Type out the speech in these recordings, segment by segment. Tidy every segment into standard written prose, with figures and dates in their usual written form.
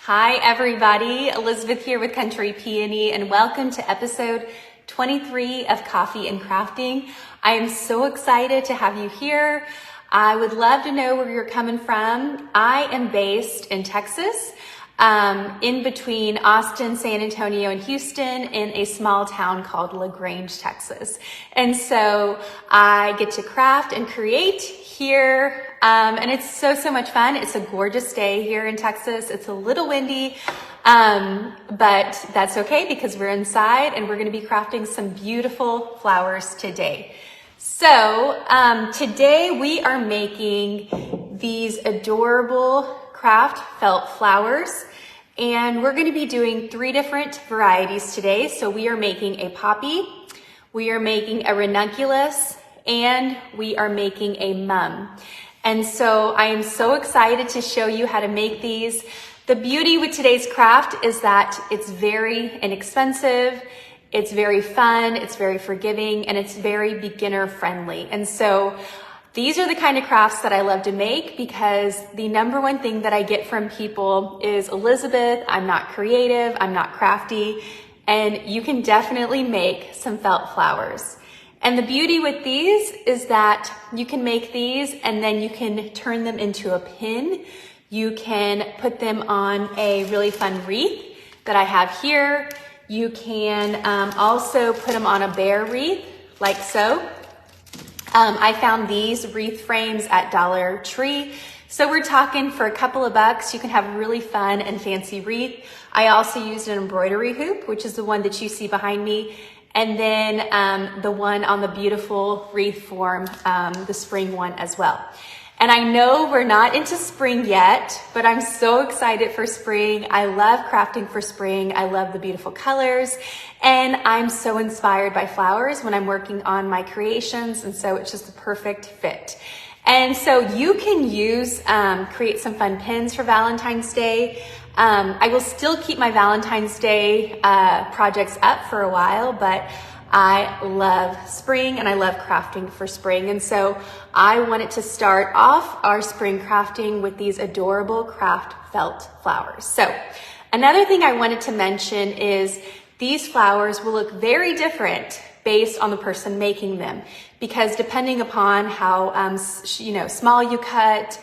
Hi everybody, Elizabeth here with Country Peony and welcome to episode 23 of Coffee and Crafting. I am so excited to have you here. I would love to know where you're coming from. I am based in Texas, in between Austin, San Antonio, and Houston in a small town called LaGrange, Texas. And so I get to craft and create here, and it's so much fun. It's a gorgeous day here in Texas. It's a little windy, but that's okay because we're inside and we're going to be crafting some beautiful flowers today. So today we are making these adorable craft felt flowers, and we're going to be doing 3 different varieties today. So we are making a poppy, we are making a ranunculus, and we are making a mum. And so I am so excited to show you how to make these. The beauty with today's craft is that it's very inexpensive, it's very fun, it's very forgiving, and it's very beginner friendly. And so these are the kind of crafts that I love to make because the number one thing that I get from people is, Elizabeth, I'm not creative, I'm not crafty, and you can definitely make some felt flowers. And the beauty with these is that you can make these and then you can turn them into a pin. You can put them on a really fun wreath that I have here. You can also put them on a bear wreath, like so. I found these wreath frames at Dollar Tree. So we're talking for a couple of bucks, you can have a really fun and fancy wreath. I also used an embroidery hoop, which is the one that you see behind me. And then the one on the beautiful wreath form, the spring one as well. And I know we're not into spring yet, but I'm so excited for spring. I love crafting for spring. I love the beautiful colors, and I'm so inspired by flowers when I'm working on my creations, and so it's just a perfect fit. And so you can use, create some fun pins for Valentine's Day. I will still keep my Valentine's Day projects up for a while, but I love spring and I love crafting for spring. And so I wanted to start off our spring crafting with these adorable craft felt flowers. So another thing I wanted to mention is these flowers will look very different based on the person making them, because depending upon how small you cut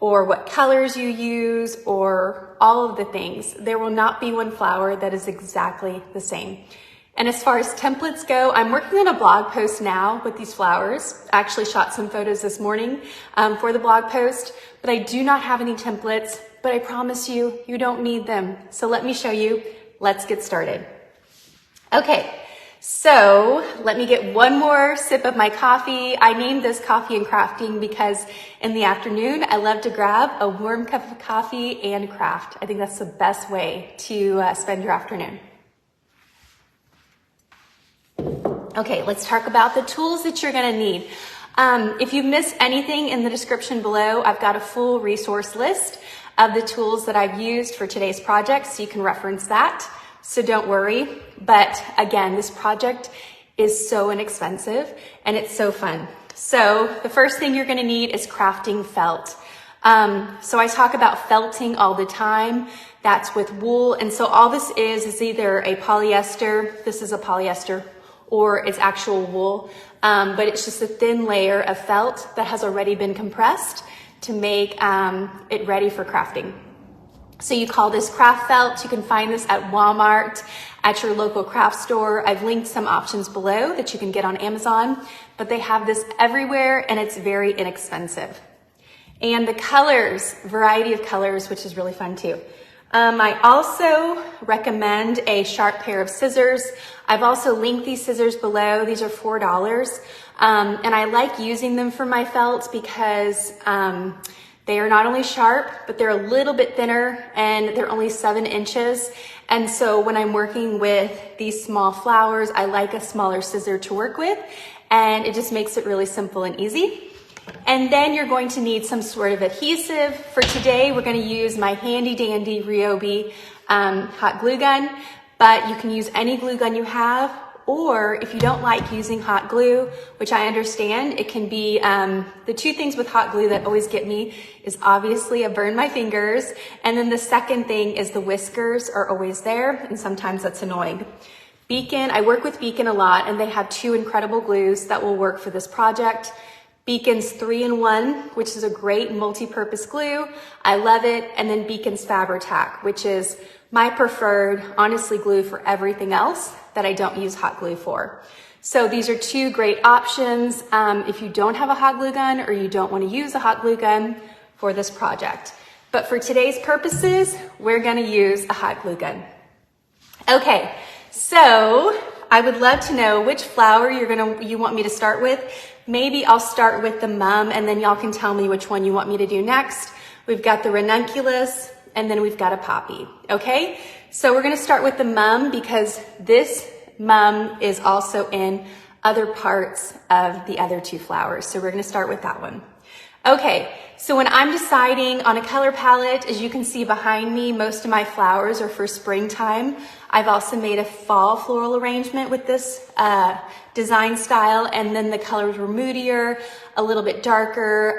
or what colors you use or all of the things, there will not be one flower that is exactly the same. And as far as templates go, I'm working on a blog post now with these flowers. I actually shot some photos this morning for the blog post, but I do not have any templates, but I promise you, you don't need them. So let me show you. Let's get started. Okay, so let me get one more sip of my coffee. I named this Coffee and Crafting because in the afternoon, I love to grab a warm cup of coffee and craft. I think that's the best way to spend your afternoon. Okay, let's talk about the tools that you're gonna need. If you missed anything in the description below, I've got a full resource list of the tools that I've used for today's project, so you can reference that. So don't worry. But again, this project is so inexpensive and it's so fun. So the first thing you're gonna need is crafting felt. So I talk about felting all the time. That's with wool. And so all this is either a polyester, this is a polyester, or it's actual wool, but it's just a thin layer of felt that has already been compressed to make it ready for crafting. So you call this craft felt. You can find this at Walmart, at your local craft store. I've linked some options below that you can get on Amazon, but they have this everywhere and it's very inexpensive. And the colors, variety of colors, which is really fun too. I also recommend a sharp pair of scissors. I've also linked these scissors below. These are $4. And I like using them for my felts because they are not only sharp, but they're a little bit thinner and they're only 7 inches. And so when I'm working with these small flowers, I like a smaller scissor to work with, and it just makes it really simple and easy. And then you're going to need some sort of adhesive. For today, we're going to use my handy dandy Ryobi hot glue gun, but you can use any glue gun you have, or if you don't like using hot glue, which I understand, it can be, the two things with hot glue that always get me is obviously I burn my fingers, and then the second thing is the whiskers are always there, and sometimes that's annoying. Beacon, I work with Beacon a lot, and they have two incredible glues that will work for this project. Beacon's 3-in-1, which is a great multi-purpose glue. I love it. And then Beacon's Fabri-Tac, which is my preferred, honestly, glue for everything else that I don't use hot glue for. So these are two great options if you don't have a hot glue gun or you don't want to use a hot glue gun for this project. But for today's purposes, we're going to use a hot glue gun. Okay, so I would love to know which flower you want me to start with. Maybe I'll start with the mum, and then y'all can tell me which one you want me to do next. We've got the ranunculus, and then we've got a poppy, okay? So we're gonna start with the mum because this mum is also in other parts of the other two flowers. So we're gonna start with that one. Okay, so when I'm deciding on a color palette, as you can see behind me, most of my flowers are for springtime. I've also made a fall floral arrangement with this design style, and then the colors were moodier, a little bit darker,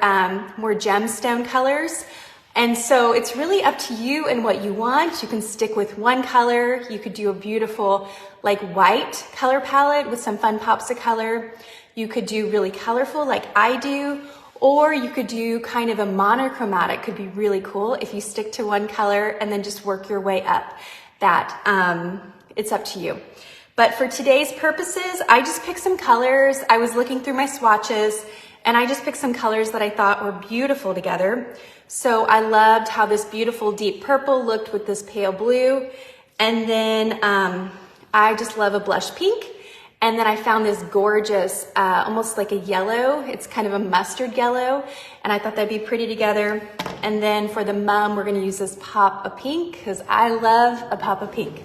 more gemstone colors. And so it's really up to you and what you want. You can stick with one color. You could do a beautiful like white color palette with some fun pops of color. You could do really colorful like I do, or you could do kind of a monochromatic, could be really cool if you stick to one color and then just work your way up. It's up to you. But for today's purposes, I just picked some colors. I was looking through my swatches and I just picked some colors that I thought were beautiful together. So I loved how this beautiful deep purple looked with this pale blue. And then I just love a blush pink. And then I found this gorgeous, almost like a yellow. It's kind of a mustard yellow. And I thought that'd be pretty together. And then for the mum, we're gonna use this pop of pink because I love a pop of pink.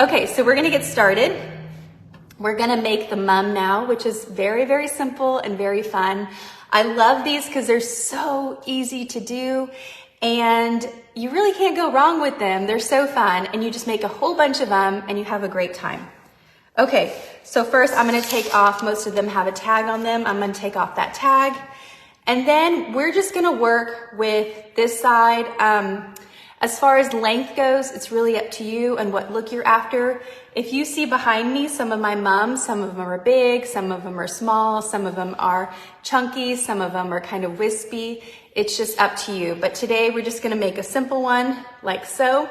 Okay, so we're gonna get started. We're gonna make the mum now, which is very, very simple and very fun. I love these because they're so easy to do and you really can't go wrong with them. They're so fun and you just make a whole bunch of them and you have a great time. Okay, so first I'm gonna take off, most of them have a tag on them. I'm gonna take off that tag. And then we're just gonna work with this side. As far as length goes, it's really up to you and what look you're after. If you see behind me, some of my mums, some of them are big, some of them are small, some of them are chunky, some of them are kind of wispy. It's just up to you. But today we're just gonna make a simple one like so.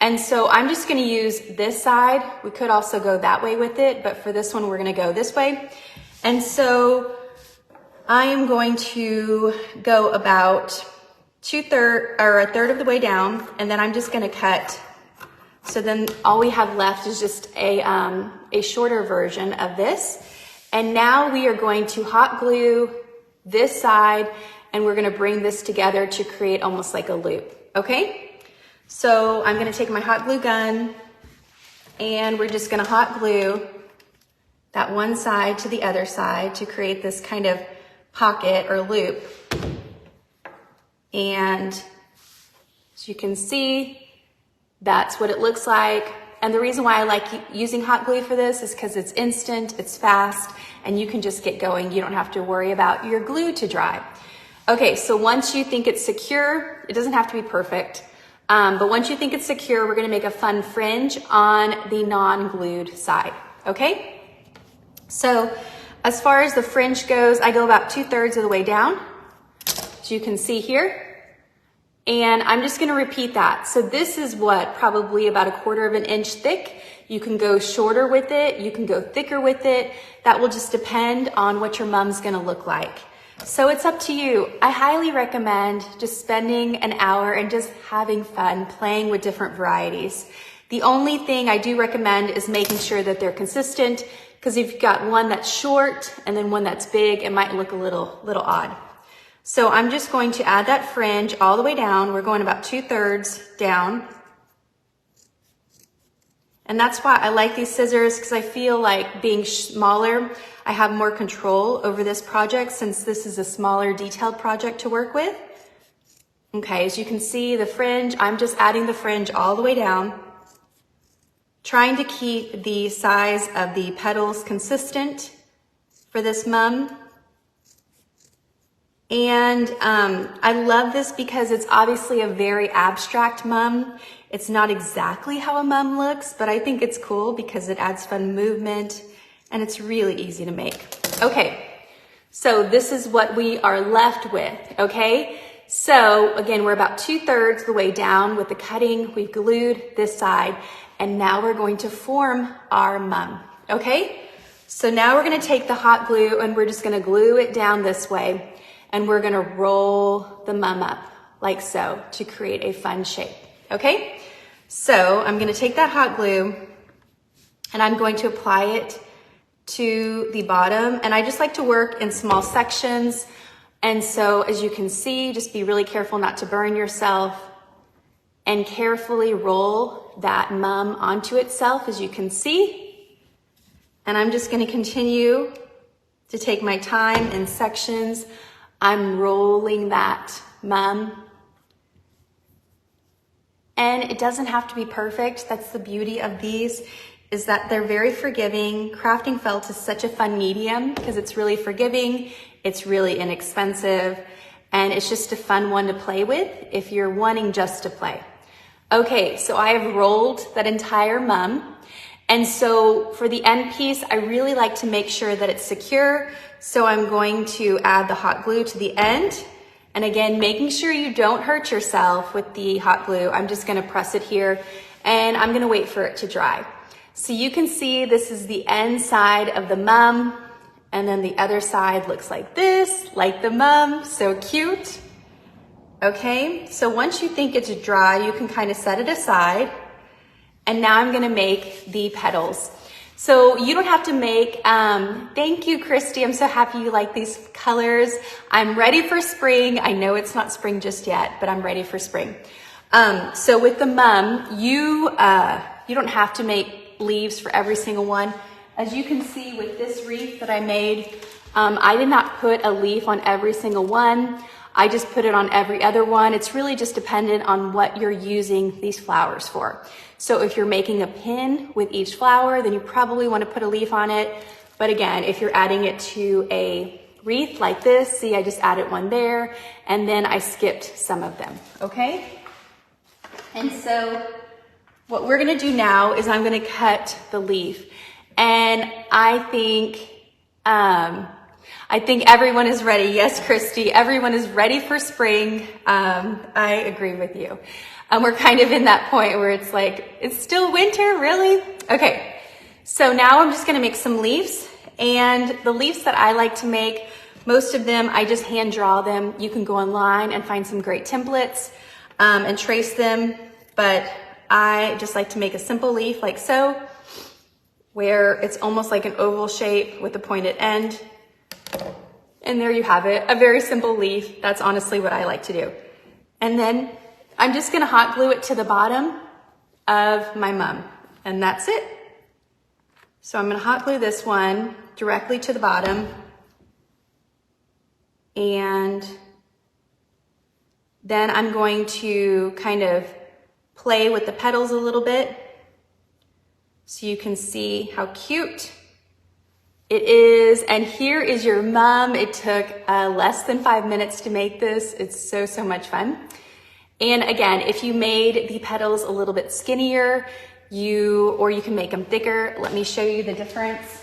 And so I'm just gonna use this side. We could also go that way with it, but for this one, we're gonna go this way. And so I am going to go about a third of the way down, and then I'm just gonna cut. So then all we have left is just a shorter version of this. And now we are going to hot glue this side, and we're gonna bring this together to create almost like a loop, okay? So I'm gonna take my hot glue gun, and we're just gonna hot glue that one side to the other side to create this kind of pocket or loop. And as you can see, that's what it looks like. And the reason why I like using hot glue for this is because it's instant, it's fast, and you can just get going. You don't have to worry about your glue to dry. Okay, so once you think it's secure, it doesn't have to be perfect, but once you think it's secure, we're gonna make a fun fringe on the non-glued side, okay? So as far as the fringe goes, I go about 2/3 of the way down, as you can see here. And I'm just gonna repeat that. So this is what, probably about 1/4 of an inch thick. You can go shorter with it, you can go thicker with it. That will just depend on what your mum's gonna look like. So it's up to you. I highly recommend just spending an hour and just having fun playing with different varieties. The only thing I do recommend is making sure that they're consistent, because if you've got one that's short and then one that's big, it might look a little odd. So I'm just going to add that fringe all the way down. We're going about 2/3 down. And that's why I like these scissors, because I feel like being smaller, I have more control over this project since this is a smaller detailed project to work with. Okay, as you can see the fringe, I'm just adding the fringe all the way down. trying to keep the size of the petals consistent for this mum. And I love this because it's obviously a very abstract mum. It's not exactly how a mum looks, but I think it's cool because it adds fun movement and it's really easy to make. Okay, so this is what we are left with, okay? So again, we're about 2/3 of the way down with the cutting. We've glued this side, and now we're going to form our mum, okay? So now we're gonna take the hot glue and we're just gonna glue it down this way, and we're gonna roll the mum up like so to create a fun shape, okay? So I'm gonna take that hot glue and I'm going to apply it to the bottom, and I just like to work in small sections. And so as you can see, just be really careful not to burn yourself and carefully roll that mum onto itself, as you can see. And I'm just gonna continue to take my time in sections. I'm rolling that mum. And it doesn't have to be perfect. That's the beauty of these, is that they're very forgiving. Crafting felt is such a fun medium because it's really forgiving, it's really inexpensive, and it's just a fun one to play with if you're wanting just to play. Okay, so I have rolled that entire mum. And so for the end piece, I really like to make sure that it's secure. So I'm going to add the hot glue to the end. And again, making sure you don't hurt yourself with the hot glue. I'm just gonna press it here and I'm gonna wait for it to dry. So you can see this is the end side of the mum, and then the other side looks like this, like the mum, so cute. Okay, so once you think it's dry, you can kind of set it aside. And now I'm gonna make the petals. So you don't have to make, thank you, Christy. I'm so happy you like these colors. I'm ready for spring. I know it's not spring just yet, but I'm ready for spring. So with the mum, you don't have to make leaves for every single one. As you can see with this wreath that I made, I did not put a leaf on every single one. I just put it on every other one. It's really just dependent on what you're using these flowers for. So if you're making a pin with each flower, then you probably want to put a leaf on it. But again, if you're adding it to a wreath like this, see, I just added one there, and then I skipped some of them, okay? And so what we're gonna do now is I'm gonna cut the leaf. And I think everyone is ready. Yes, Christy, everyone is ready for spring. I agree with you. We're kind of in that point where it's like, it's still winter, really? Okay, so now I'm just gonna make some leaves, and the leaves that I like to make, most of them, I just hand draw them. You can go online and find some great templates and trace them, but I just like to make a simple leaf like so, where it's almost like an oval shape with a pointed end. And there you have it, a very simple leaf. That's honestly what I like to do. And then I'm just gonna hot glue it to the bottom of my mum, and that's it. So I'm gonna hot glue this one directly to the bottom, and then I'm going to kind of play with the petals a little bit so you can see how cute it is. And here is your mum. It took less than 5 minutes to make this. It's so, so much fun. And again, if you made the petals a little bit skinnier, or you can make them thicker. Let me show you the difference.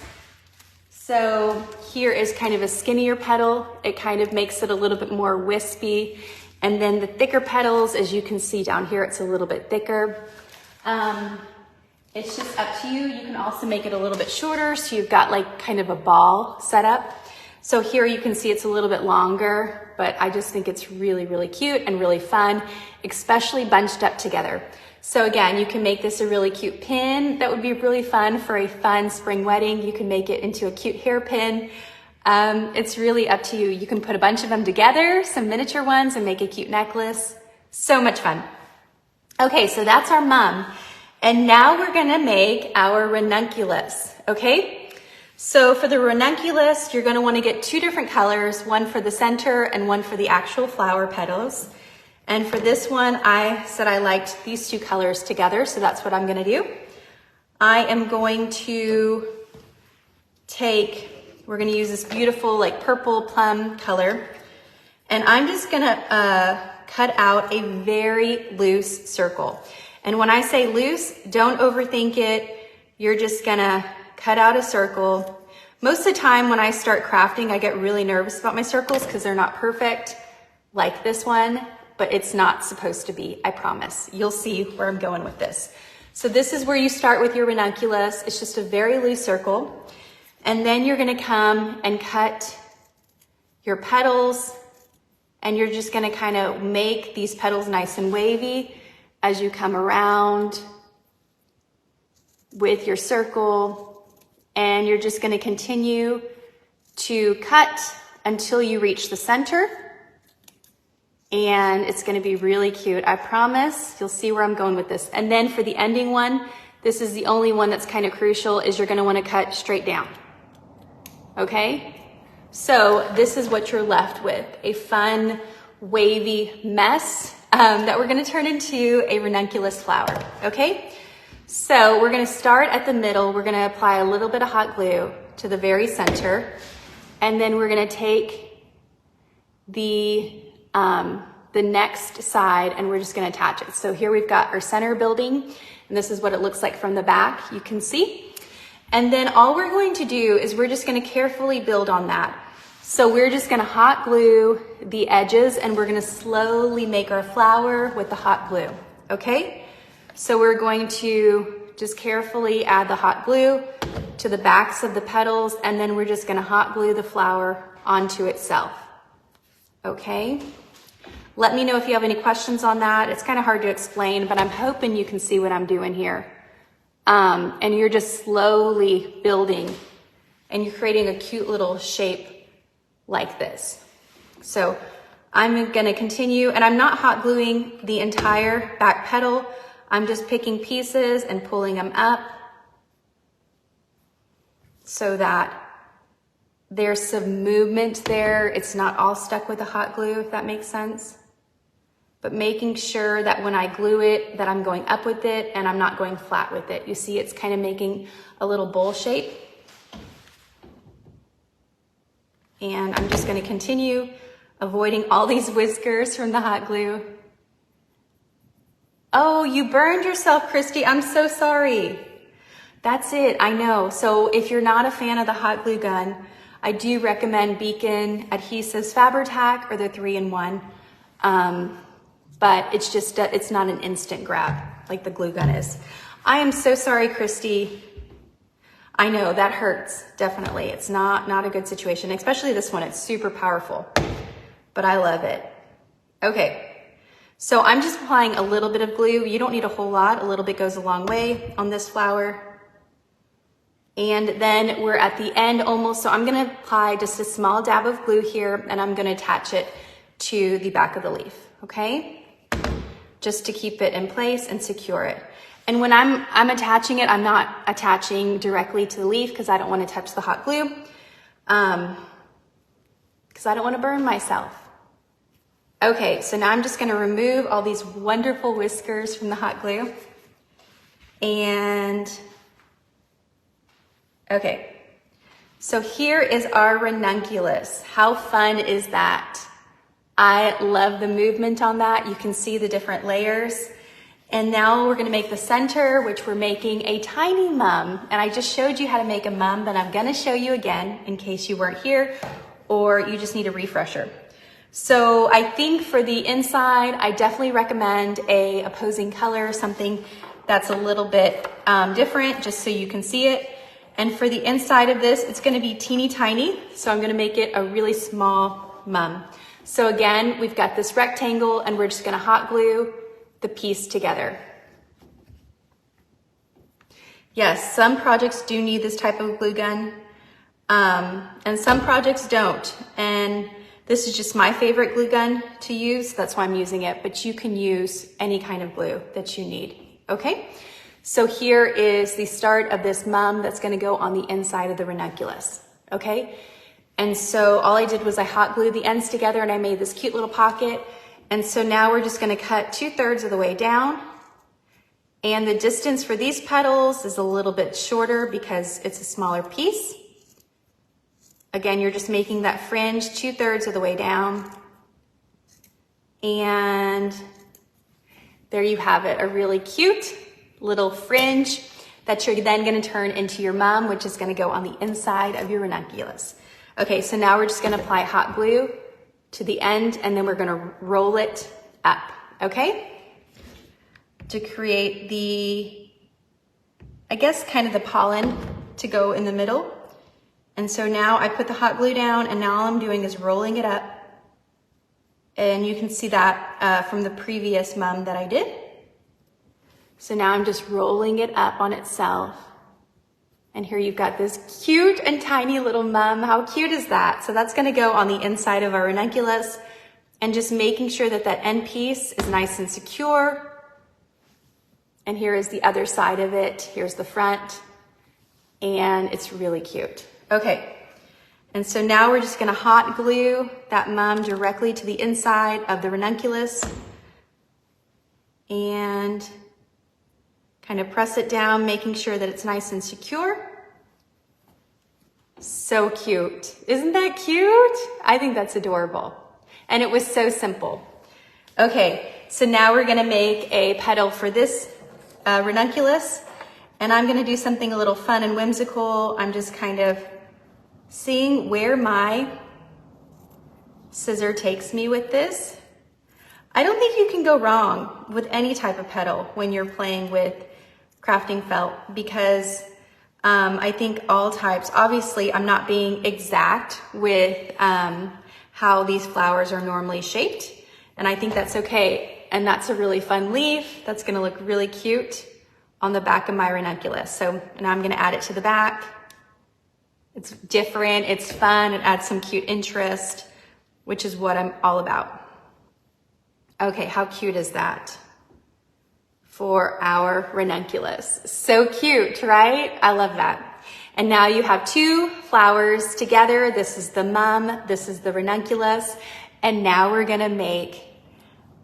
So here is kind of a skinnier petal. It kind of makes it a little bit more wispy. And then the thicker petals, as you can see down here, it's a little bit thicker. It's just up to you. You can also make it a little bit shorter, so you've got like kind of a ball set up. So here you can see it's a little bit longer, but I just think it's really, really cute and really fun, especially bunched up together. So again, you can make this a really cute pin that would be really fun for a fun spring wedding. You can make it into a cute hairpin. It's really up to you. You can put a bunch of them together, some miniature ones, and make a cute necklace. So much fun. Okay, so that's our mum. And now we're gonna make our ranunculus, okay? So for the ranunculus, you're gonna wanna get 2 different colors, one for the center and one for the actual flower petals. And for this one, I said I liked these 2 colors together, so that's what I'm gonna do. I am going to we're gonna use this beautiful like purple plum color, and I'm just gonna cut out a very loose circle. And when I say loose, don't overthink it. You're just gonna cut out a circle. Most of the time when I start crafting, I get really nervous about my circles because they're not perfect like this one, but it's not supposed to be, I promise. You'll see where I'm going with this. So this is where you start with your ranunculus. It's just a very loose circle. And then you're gonna come and cut your petals, and you're just gonna kind of make these petals nice and wavy as you come around with your circle. And you're just gonna continue to cut until you reach the center. And it's gonna be really cute, I promise. You'll see where I'm going with this. And then for the ending one, this is the only one that's kind of crucial, is you're gonna wanna cut straight down, okay? So this is what you're left with, a fun, wavy mess that we're gonna turn into a ranunculus flower, okay? So we're gonna start at the middle. We're gonna apply a little bit of hot glue to the very center, and then we're gonna take the next side and we're just gonna attach it. So here we've got our center building, and this is what it looks like from the back, you can see. And then all we're going to do is we're just gonna carefully build on that. So we're just gonna hot glue the edges, and we're gonna slowly make our flower with the hot glue, okay? So we're going to just carefully add the hot glue to the backs of the petals, and then we're just gonna hot glue the flower onto itself, okay? Let me know if you have any questions on that. It's kind of hard to explain, but I'm hoping you can see what I'm doing here. And you're just slowly building, and you're creating a cute little shape like this. So I'm gonna continue, and I'm not hot gluing the entire back petal. I'm just picking pieces and pulling them up so that there's some movement there. It's not all stuck with the hot glue, if that makes sense. But making sure that when I glue it, that I'm going up with it and I'm not going flat with it. You see, it's kind of making a little bowl shape. And I'm just gonna continue avoiding all these whiskers from the hot glue. Oh, you burned yourself, Christy. I'm so sorry. That's it, I know. So if you're not a fan of the hot glue gun, I do recommend Beacon Adhesives Fabri-Tac or the 3-in-1. But it's just, it's not an instant grab like the glue gun is. I am so sorry, Christy. I know that hurts, definitely. It's not a good situation, especially this one. It's super powerful, but I love it. Okay, so I'm just applying a little bit of glue. You don't need a whole lot. A little bit goes a long way on this flower. And then we're at the end almost, so I'm gonna apply just a small dab of glue here, and I'm gonna attach it to the back of the leaf, okay? Just to keep it in place and secure it. And when I'm attaching it, I'm not attaching directly to the leaf because I don't want to touch the hot glue, because I don't want to burn myself. Okay, so now I'm just gonna remove all these wonderful whiskers from the hot glue. And, okay, so here is our ranunculus. How fun is that? I love the movement on that. You can see the different layers. And now we're gonna make the center, which we're making a tiny mum. And I just showed you how to make a mum, but I'm gonna show you again in case you weren't here or you just need a refresher. So I think for the inside, I definitely recommend a opposing color, something that's a little bit different, just so you can see it. And for the inside of this, it's gonna be teeny tiny. So I'm gonna make it a really small mum. So again, we've got this rectangle, and we're just gonna hot glue the piece together. Yes, some projects do need this type of glue gun, and some projects don't. And this is just my favorite glue gun to use. That's why I'm using it, but you can use any kind of glue that you need, okay? So here is the start of this mum that's gonna go on the inside of the ranunculus, okay? And so all I did was I hot glued the ends together, and I made this cute little pocket. And so now we're just gonna cut 2/3 of the way down, And the distance for these petals is a little bit shorter because it's a smaller piece. Again, you're just making that fringe 2/3 of the way down. And there you have it, a really cute little fringe that you're then gonna turn into your mum, which is gonna go on the inside of your ranunculus. Okay, so now we're just gonna apply hot glue to the end, and then we're gonna roll it up, okay? To create the, I guess, kind of the pollen to go in the middle. And so now I put the hot glue down, and now all I'm doing is rolling it up. And you can see that from the previous mum that I did. So now I'm just rolling it up on itself. And here you've got this cute and tiny little mum. How cute is that? So that's gonna go on the inside of our ranunculus, and just making sure that that end piece is nice and secure. And here is the other side of it. Here's the front, and it's really cute. Okay, and so now we're just gonna hot glue that mum directly to the inside of the ranunculus and kind of press it down, making sure that it's nice and secure. So cute. Isn't that cute? I think that's adorable. And it was so simple. Okay, so now we're gonna make a petal for this ranunculus, and I'm gonna do something a little fun and whimsical. I'm just kind of seeing where my scissor takes me with this. I don't think you can go wrong with any type of petal when you're playing with crafting felt, because I think all types, obviously I'm not being exact with how these flowers are normally shaped, and I think that's okay. And that's a really fun leaf that's gonna look really cute on the back of my ranunculus. So now I'm gonna add it to the back. It's different, it's fun, it adds some cute interest, which is what I'm all about. Okay, how cute is that for our ranunculus? So cute, right? I love that. And now you have two flowers together. This is the mum, this is the ranunculus. And now we're gonna make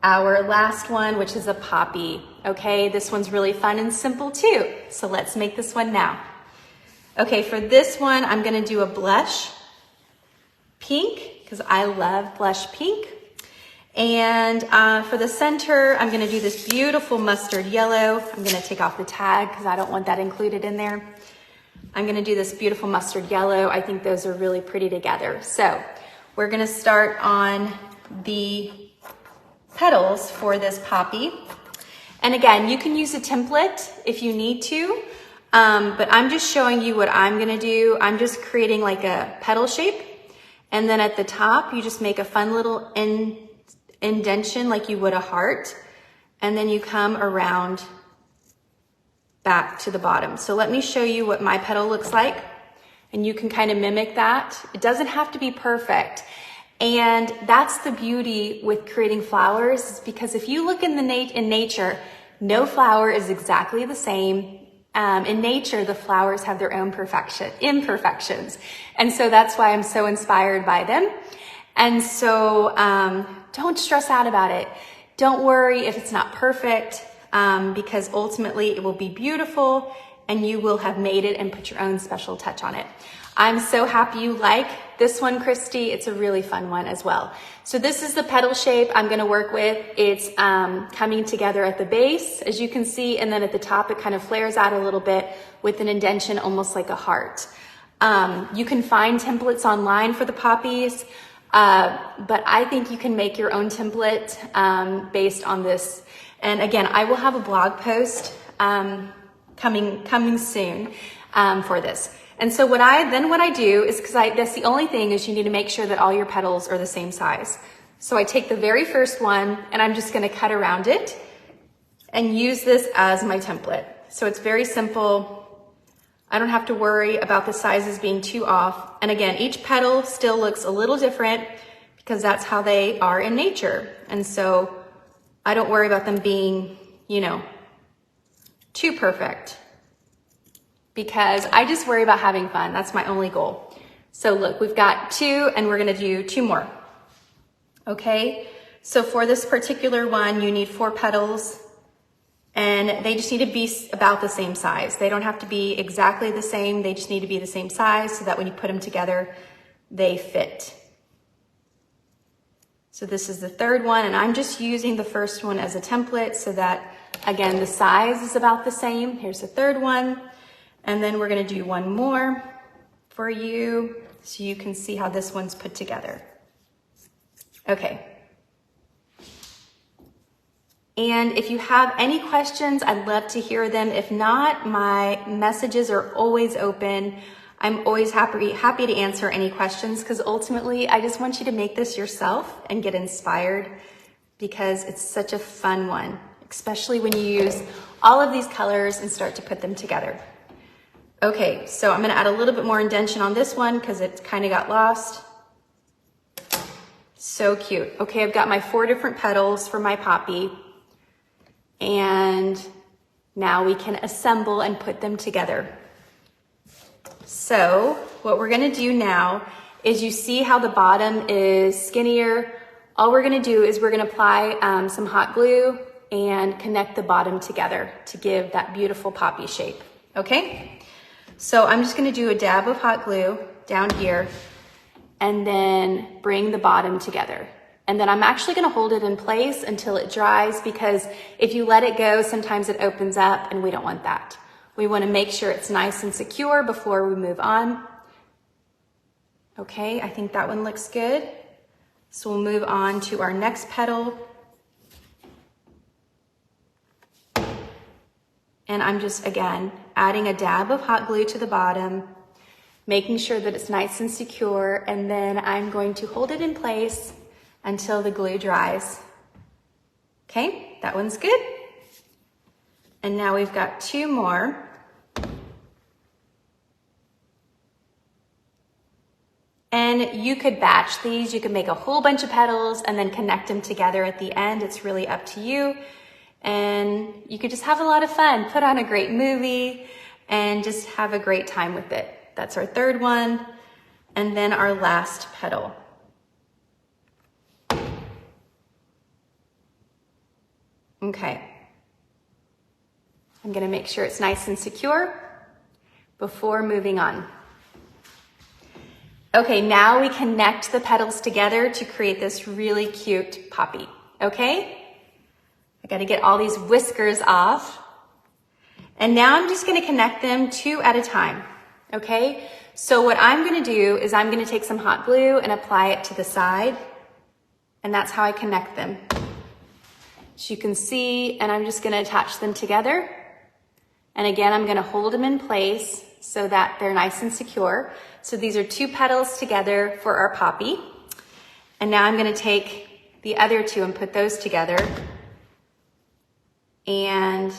our last one, which is a poppy. Okay, this one's really fun and simple too. So let's make this one now. Okay, for this one, I'm gonna do a blush pink, because I love blush pink. And for the center, I'm gonna do this beautiful mustard yellow. I'm gonna take off the tag because I don't want that included in there. I'm gonna do this beautiful mustard yellow. I think those are really pretty together. So we're gonna start on the petals for this poppy. And again, you can use a template if you need to, but I'm just showing you what I'm gonna do. I'm just creating like a petal shape, and then at the top, you just make a fun little indentation like you would a heart, and then you come around back to the bottom. So let me show you what my petal looks like, and you can kind of mimic that. It doesn't have to be perfect. And that's the beauty with creating flowers, is because if you look in nature, no flower is exactly the same. In nature, the flowers have their own imperfections. And so that's why I'm so inspired by them. And so don't stress out about it. Don't worry if it's not perfect, because ultimately it will be beautiful and you will have made it and put your own special touch on it. I'm so happy you like this one, Christy. It's a really fun one as well. So this is the petal shape I'm gonna work with. It's coming together at the base, as you can see, and then at the top it kind of flares out a little bit with an indentation almost like a heart. You can find templates online for the poppies, but I think you can make your own template based on this. And again, I will have a blog post coming soon for this. And so what I do is, because that's the only thing, is you need to make sure that all your petals are the same size. So I take the very first one and I'm just gonna cut around it and use this as my template. So it's very simple. I don't have to worry about the sizes being too off. And again, each petal still looks a little different because that's how they are in nature. And so I don't worry about them being, too perfect, because I just worry about having fun. That's my only goal. So look, we've got 2 and we're gonna do 2 more. Okay, so for this particular one, you need 4 petals, And they just need to be about the same size. They don't have to be exactly the same. They just need to be the same size so that when you put them together, they fit. So this is the third one, and I'm just using the first one as a template so that, again, the size is about the same. Here's the third one. And then we're gonna do one more for you so you can see how this one's put together. Okay. And if you have any questions, I'd love to hear them. If not, my messages are always open. I'm always happy to answer any questions because ultimately I just want you to make this yourself and get inspired because it's such a fun one, especially when you use all of these colors and start to put them together. Okay, so I'm gonna add a little bit more indentation on this one because it kind of got lost. So cute. Okay, I've got my 4 different petals for my poppy. And now we can assemble and put them together. So what we're gonna do now is you see how the bottom is skinnier. All we're gonna do is we're gonna apply some hot glue and connect the bottom together to give that beautiful poppy shape, okay? So I'm just gonna do a dab of hot glue down here and then bring the bottom together. And then I'm actually gonna hold it in place until it dries because if you let it go, sometimes it opens up and we don't want that. We wanna make sure it's nice and secure before we move on. Okay, I think that one looks good. So we'll move on to our next petal. And I'm just, again, adding a dab of hot glue to the bottom, making sure that it's nice and secure, and then I'm going to hold it in place until the glue dries. Okay, that one's good. And now we've got 2 more. And you could batch these. You could make a whole bunch of petals and then connect them together at the end. It's really up to you. And you could just have a lot of fun, put on a great movie and just have a great time with it. That's our third one. And then our last petal. Okay. I'm gonna make sure it's nice and secure before moving on. Okay, now we connect the petals together to create this really cute poppy, okay? I gotta get all these whiskers off. And now I'm just gonna connect them 2 at a time, okay? So what I'm gonna do is I'm gonna take some hot glue and apply it to the side, and that's how I connect them. So you can see, and I'm just gonna attach them together. And again, I'm gonna hold them in place so that they're nice and secure. So these are 2 petals together for our poppy. And now I'm gonna take the other 2 and put those together and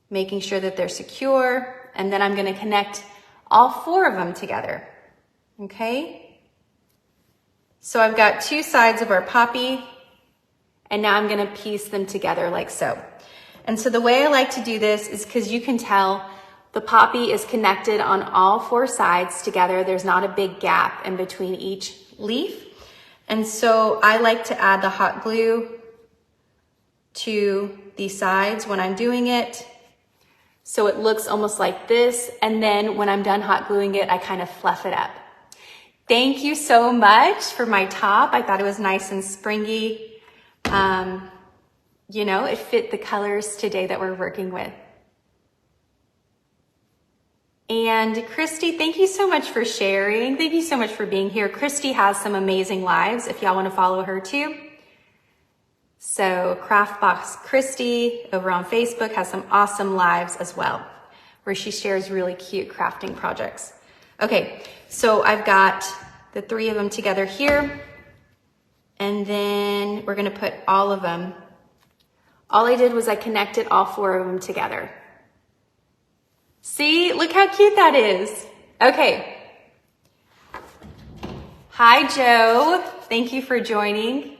making sure that they're secure. And then I'm gonna connect all 4 of them together, okay? So I've got 2 sides of our poppy, and now I'm gonna piece them together like so. And so the way I like to do this is because you can tell the poppy is connected on all 4 sides together. There's not a big gap in between each leaf. And so I like to add the hot glue to the sides when I'm doing it. So it looks almost like this. And then when I'm done hot gluing it, I kind of fluff it up. Thank you so much for my top. I thought it was nice and springy. You know, it fit the colors today that we're working with. And Christy, thank you so much for sharing. Thank you so much for being here. Christy has some amazing lives if y'all want to follow her too. So Craftbox Christy over on Facebook has some awesome lives as well, where she shares really cute crafting projects. Okay, so I've got the 3 of them together here. And then we're gonna put all of them. All I did was I connected all 4 of them together. See, look how cute that is. Okay. Hi, Joe. Thank you for joining.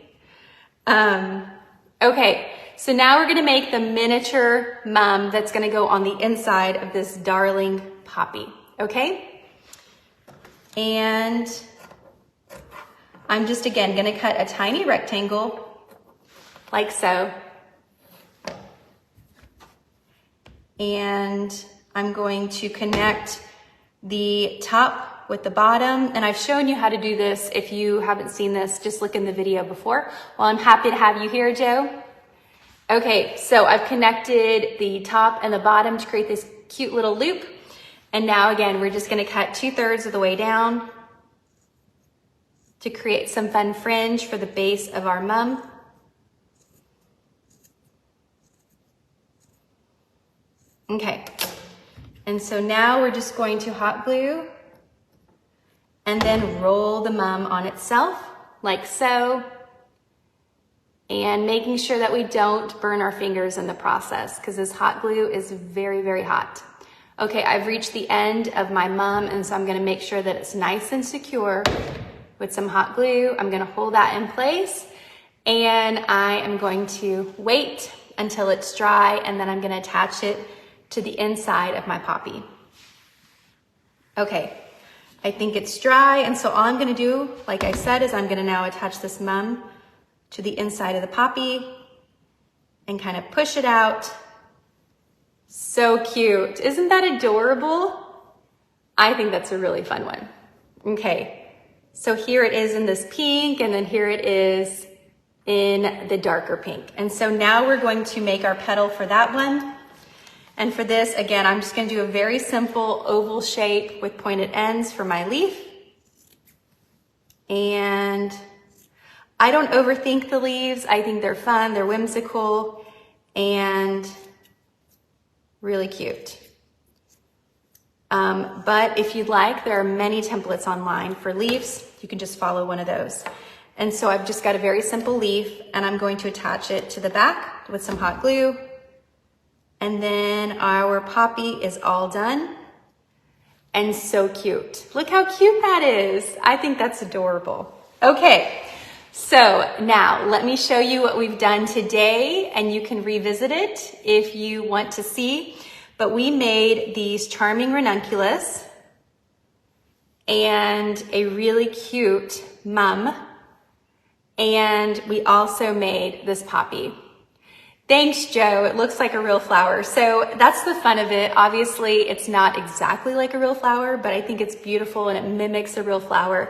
Okay, so now we're gonna make the miniature mum that's gonna go on the inside of this darling poppy, okay? And I'm just, again, gonna cut a tiny rectangle like so. and I'm going to connect the top with the bottom. And I've shown you how to do this. If you haven't seen this, just look in the video before. Well, I'm happy to have you here, Joe. Okay, so I've connected the top and the bottom to create this cute little loop. And now again, we're just gonna cut 2/3 of the way down to create some fun fringe for the base of our mum. Okay, and so now we're just going to hot glue and then roll the mum on itself like so, and making sure that we don't burn our fingers in the process because this hot glue is very, very hot. Okay, I've reached the end of my mum, and so I'm gonna make sure that it's nice and secure with some hot glue. I'm gonna hold that in place, and I am going to wait until it's dry, and then I'm gonna attach it to the inside of my poppy. Okay, I think it's dry, and so all I'm gonna do, like I said, is I'm gonna now attach this mum to the inside of the poppy and kind of push it out. So cute. Isn't that adorable? I think that's a really fun one. Okay, so here it is in this pink, and then here it is in the darker pink. And so now we're going to make our petal for that one. And for this, again, I'm just gonna do a very simple oval shape with pointed ends for my leaf. And I don't overthink the leaves. I think they're fun, they're whimsical, and really cute. But if you'd like, there are many templates online for leaves. You can just follow one of those. And so I've just got a very simple leaf, and I'm going to attach it to the back with some hot glue. And then our poppy is all done. And so cute. Look how cute that is. I think that's adorable. Okay. So now let me show you what we've done today, and you can revisit it if you want to see. But we made these charming ranunculus and a really cute mum, and we also made this poppy. Thanks, Joe. It looks like a real flower. So that's the fun of it. Obviously, it's not exactly like a real flower, but I think it's beautiful and it mimics a real flower,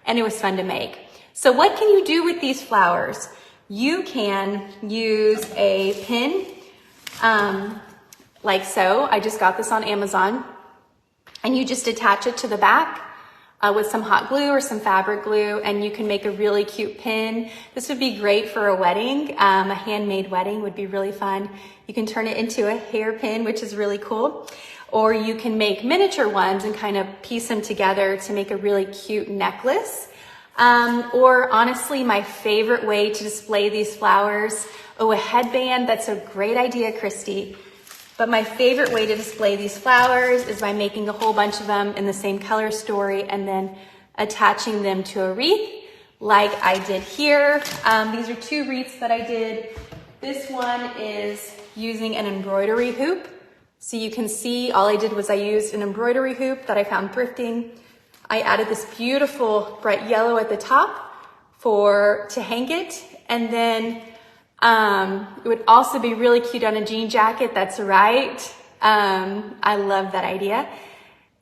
and it was fun to make. So what can you do with these flowers? You can use a pin, like so. I just got this on Amazon, and you just attach it to the back with some hot glue or some fabric glue, and you can make a really cute pin. This would be great for a wedding. A handmade wedding would be really fun. You can turn it into a hairpin, which is really cool. Or you can make miniature ones and kind of piece them together to make a really cute necklace. Or honestly, my favorite way to display these flowers, a headband. That's a great idea, Christy. But my favorite way to display these flowers is by making a whole bunch of them in the same color story and then attaching them to a wreath like I did here. These are 2 wreaths that I did. This one is using an embroidery hoop. So you can see all I did was I used an embroidery hoop that I found thrifting. I added this beautiful bright yellow at the top to hang it. And then it would also be really cute on a jean jacket. That's right. I love that idea.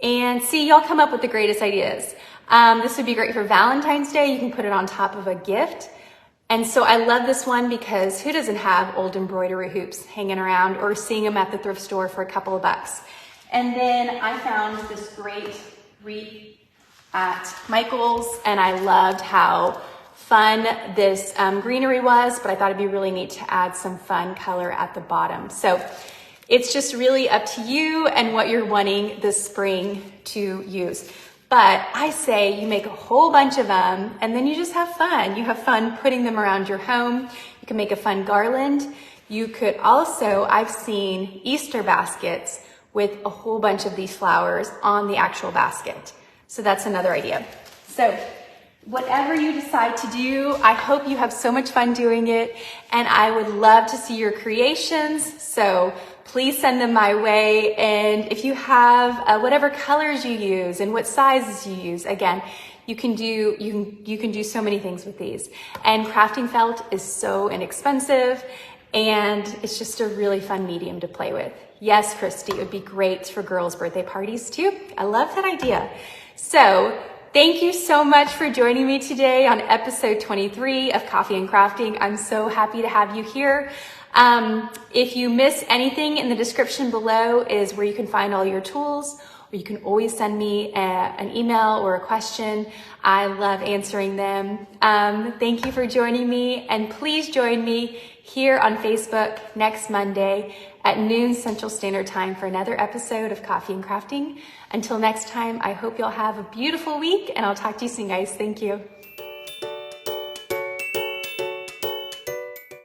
And see, y'all come up with the greatest ideas. This would be great for Valentine's Day. You can put it on top of a gift. And so I love this one because who doesn't have old embroidery hoops hanging around or seeing them at the thrift store for a couple of bucks? And then I found this great wreath at Michael's, and I loved how fun this greenery was, but I thought it'd be really neat to add some fun color at the bottom. So it's just really up to you and what you're wanting this spring to use. But I say you make a whole bunch of them and then you just have fun. You have fun putting them around your home. You can make a fun garland. You could also, I've seen Easter baskets with a whole bunch of these flowers on the actual basket. So that's another idea. So whatever you decide to do, I hope you have so much fun doing it, and I would love to see your creations. So please send them my way. And if you have whatever colors you use and what sizes you use, again, you can do so many things with these. And crafting felt is so inexpensive, and it's just a really fun medium to play with. Yes, Christy, it would be great for girls' birthday parties too. I love that idea. So thank you so much for joining me today on episode 23 of Coffee and Crafting. I'm so happy to have you here. If you miss anything, in the description below is where you can find all your tools, or you can always send me an email or a question. I love answering them. Thank you for joining me, and please join me here on Facebook next Monday at noon Central Standard Time for another episode of Coffee and Crafting. Until next time, I hope you'll have a beautiful week, and I'll talk to you soon, guys. Thank you.